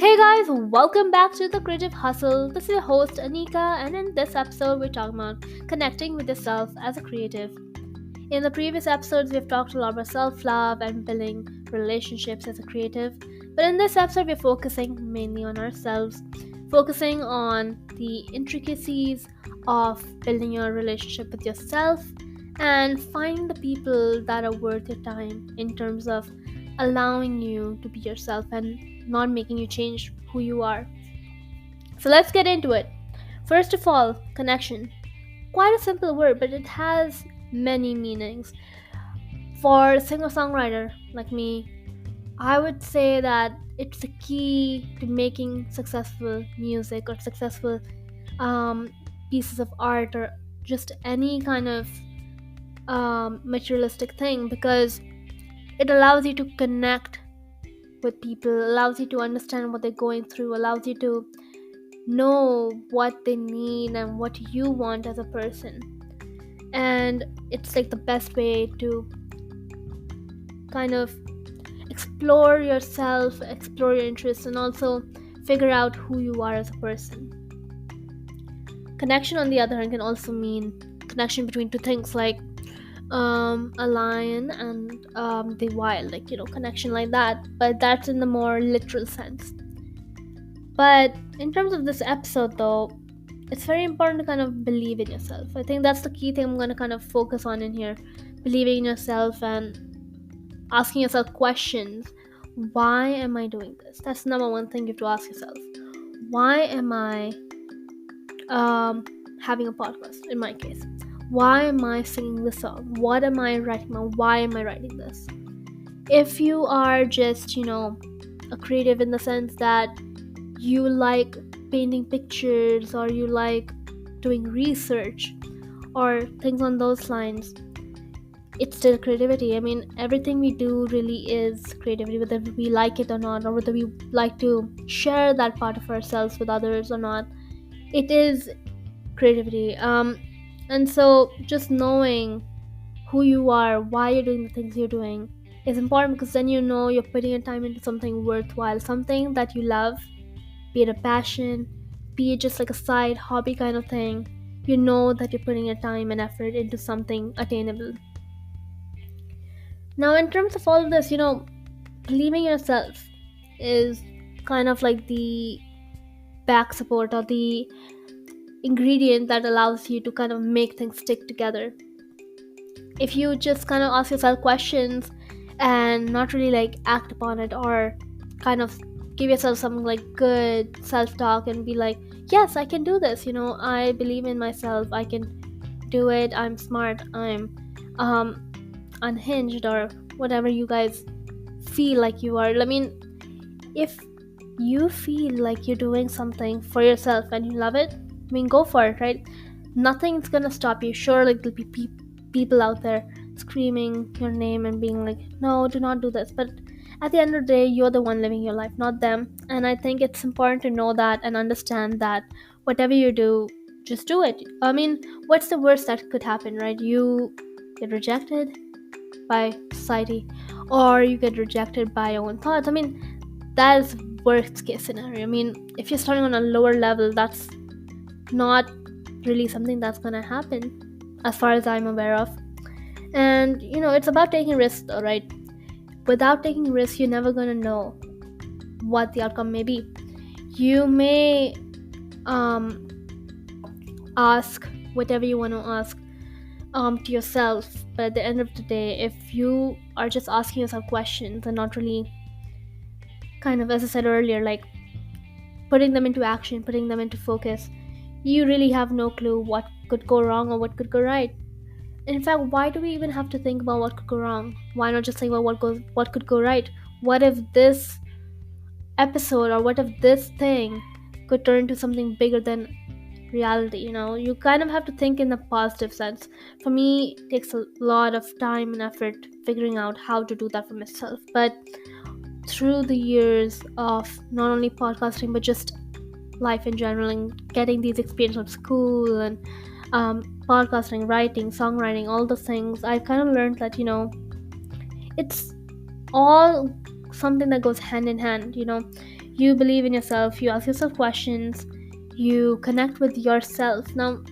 Hey guys, welcome back to the Creative Hustle. This is your host Anika, and in this episode, we're talking about connecting with yourself as a creative. In the previous episodes, we've talked a lot about self love and building relationships as a creative, but in this episode, we're focusing mainly on ourselves, focusing on the intricacies of building your relationship with yourself and finding the people that are worth your time in terms of allowing you to be yourself and not making you change who you are. So let's get into it. First of all, connection. Quite a simple word, but it has many meanings. For a singer songwriter like me, I would say that it's the key to making successful music or successful um, pieces of art or just any kind of materialistic thing, because it allows you to connect with people, allows you to understand what they're going through, allows you to know what they need and what you want as a person. And it's like the best way to kind of explore yourself, explore your interests, and also figure out who you are as a person. Connection, on the other hand, can also mean connection between two things, like a lion and the wild, like, connection like that, but that's in the more literal sense. But in terms of this episode, though, it's very important to kind of believe in yourself. I think that's the key thing I'm going to kind of focus on in here. Believing in yourself and asking yourself questions. Why am I doing this? That's the number one thing you have to ask yourself. Why am I having a podcast, in my case? Why am I singing this song? What am I writing about? Why am I writing this? If you are just, a creative in the sense that you like painting pictures or you like doing research or things on those lines, it's still creativity. I mean, everything we do really is creativity, whether we like it or not, or whether we like to share that part of ourselves with others or not. It is creativity. And so just knowing who you are, why you're doing the things you're doing is important, because then you know you're putting your time into something worthwhile, something that you love, be it a passion, be it just like a side hobby kind of thing. You know that you're putting your time and effort into something attainable. Now, in terms of all of this, believing in yourself is kind of like the back support or the ingredient that allows you to kind of make things stick together. If you just kind of ask yourself questions and not really like act upon it, or kind of give yourself some like good self-talk and be like, yes, I can do this, I believe in myself, I can do it, I'm smart, I'm unhinged, or whatever you guys feel like you are. I mean, if you feel like you're doing something for yourself and you love it, I mean, go for it, right? Nothing's gonna stop you. Sure, like there'll be people out there screaming your name and being like, no, do not do this, but at the end of the day, you're the one living your life, not them. And I think it's important to know that and understand that whatever you do, just do it. I mean, what's the worst that could happen, right? You get rejected by society, or you get rejected by your own thoughts. I mean, that is worst case scenario. I mean, if you're starting on a lower level, that's not really something that's gonna happen as far as I'm aware of. And it's about taking risks though, right? Without taking risks, you're never gonna know what the outcome may be. You may ask whatever you want to ask to yourself, but at the end of the day, if you are just asking yourself questions and not really kind of, as I said earlier, like putting them into action, putting them into focus, you really have no clue what could go wrong or what could go right. In fact, why do we even have to think about what could go wrong? Why not just think about what could go right? What if this episode, or what if this thing could turn into something bigger than reality? You kind of have to think in the positive sense. For me, it takes a lot of time and effort figuring out how to do that for myself. But through the years of not only podcasting but just life in general, and getting these experiences of school and podcasting, writing, songwriting, all those things, I kind of learned that it's all something that goes hand in hand. You believe in yourself, you ask yourself questions, you connect with yourself. Now,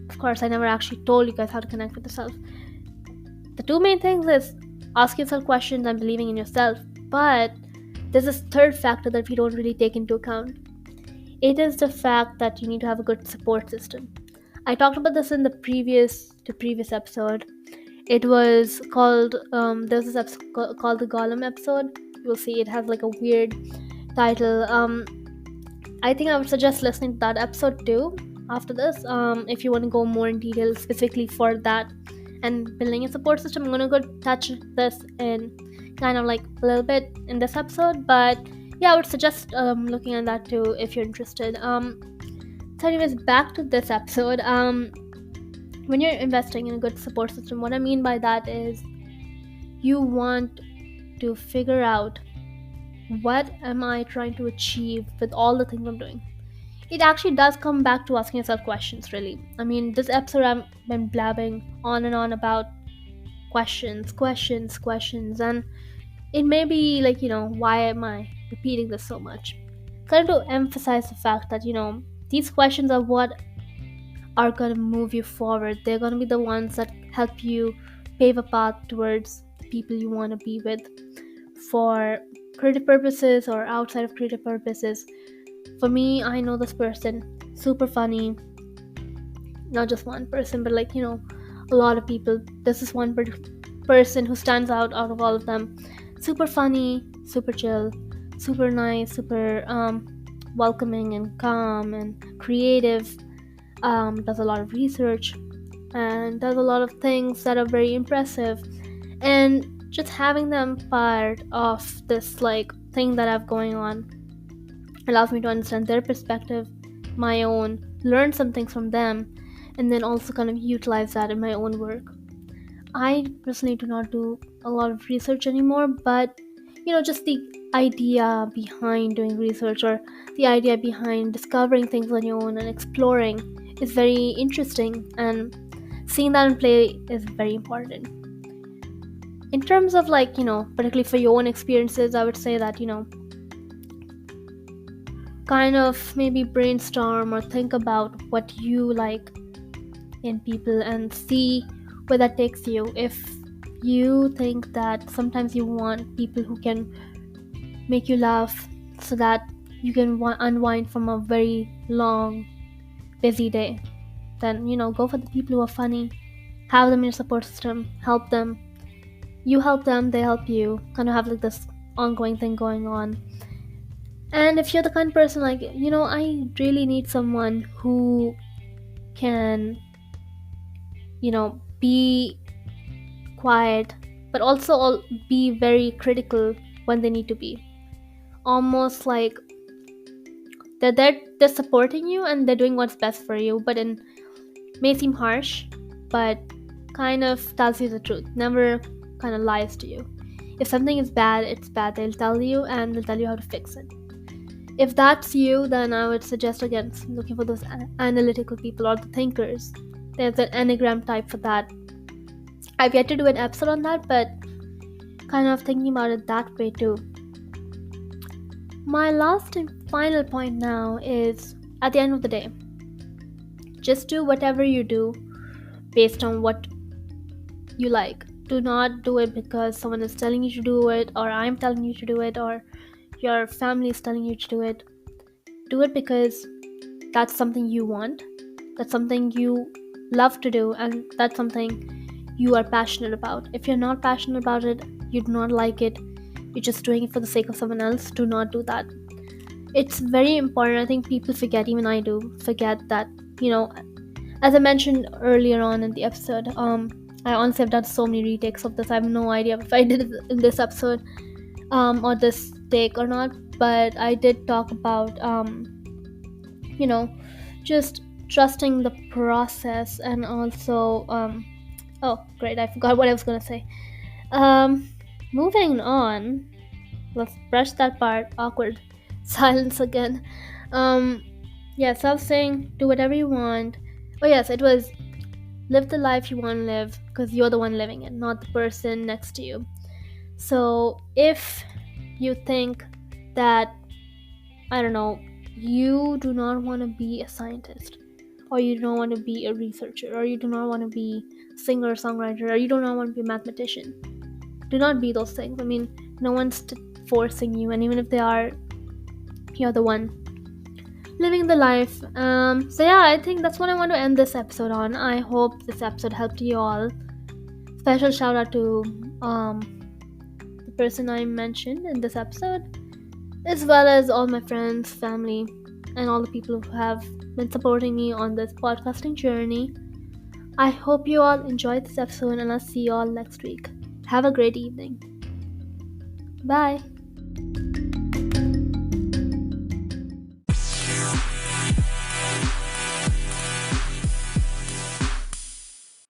of course, I never actually told you guys how to connect with yourself. The two main things is asking yourself questions and believing in yourself. But there's this third factor that we don't really take into account. It is the fact that you need to have a good support system. I talked about this in the previous episode. It was called there's this episode called the Golem episode. You'll see it has like a weird title. I think I would suggest listening to that episode too after this. If you want to go more in detail specifically for that and building a support system, I'm gonna go touch this in kind of like a little bit in this episode. But yeah, I would suggest looking at that too if you're interested. So anyways, back to this episode. When you're investing in a good support system, what I mean by that is you want to figure out, what am I trying to achieve with all the things I'm doing? It actually does come back to asking yourself questions, really. I mean, this episode I've been blabbing on and on about questions, and it may be like, why am I repeating this so much? Kind of to emphasize the fact that, these questions are what are going to move you forward. They're going to be the ones that help you pave a path towards the people you want to be with for creative purposes or outside of creative purposes. For me, I know this person, super funny. Not just one person, but like, a lot of people. This is one person who stands out of all of them. Super funny, super chill, super nice, super welcoming and calm and creative. Does a lot of research and does a lot of things that are very impressive. And just having them part of this like thing that I have going on allows me to understand their perspective, my own, learn some things from them, and then also kind of utilize that in my own work. I personally do not do a lot of research anymore, but just the idea behind doing research or the idea behind discovering things on your own and exploring is very interesting, and seeing that in play is very important. In terms of like, particularly for your own experiences, I would say that, kind of maybe brainstorm or think about what you like in people and see where that takes you. If you think that sometimes you want people who can make you laugh so that you can unwind from a very long, busy day, then go for the people who are funny. Have them in your support system, help them, you help them, they help you, kind of have like this ongoing thing going on. And if you're the kind of person like, I really need someone who can be quiet but also be very critical when they need to be, almost like they're supporting you and they're doing what's best for you, but it may seem harsh, but kind of tells you the truth, never kind of lies to you. If something is bad, it's bad. They'll tell you and they'll tell you how to fix it. If that's you, then I would suggest again looking for those analytical people or the thinkers. There's an enneagram type for that. I've yet to do an episode on that, but kind of thinking about it that way too. My last and final point now is, at the end of the day, just do whatever you do based on what you like. Do not do it because someone is telling you to do it, or I'm telling you to do it, or your family is telling you to do it. Do it because that's something you want, that's something you love to do, and that's something you are passionate about. If you're not passionate about it, you do not like it, you're just doing it for the sake of someone else, do not do that. It's very important. I think people forget, even I do forget, that as I mentioned earlier on in the episode, I honestly have done so many retakes of this. I have no idea if I did it in this episode or this take or not, but I did talk about just trusting the process, and also oh great, I forgot what I was gonna say. Moving on, let's brush that part. Awkward silence again. Yes, I was saying, do whatever you want. Oh yes, it was live the life you want to live, because you're the one living it, not the person next to you. So if you think that I don't know, you do not want to be a scientist, or you don't want to be a researcher, or you do not want to be a singer, songwriter, or you do not want to be a mathematician. Do not be those things. I mean, no one's forcing you, and even if they are, you're the one living the life. So yeah, I think that's what I want to end this episode on. I hope this episode helped you all. Special shout out to the person I mentioned in this episode, as well as all my friends, family, and all the people who have been supporting me on this podcasting journey. I hope you all enjoyed this episode, and I'll see you all next week. Have a great evening. Bye.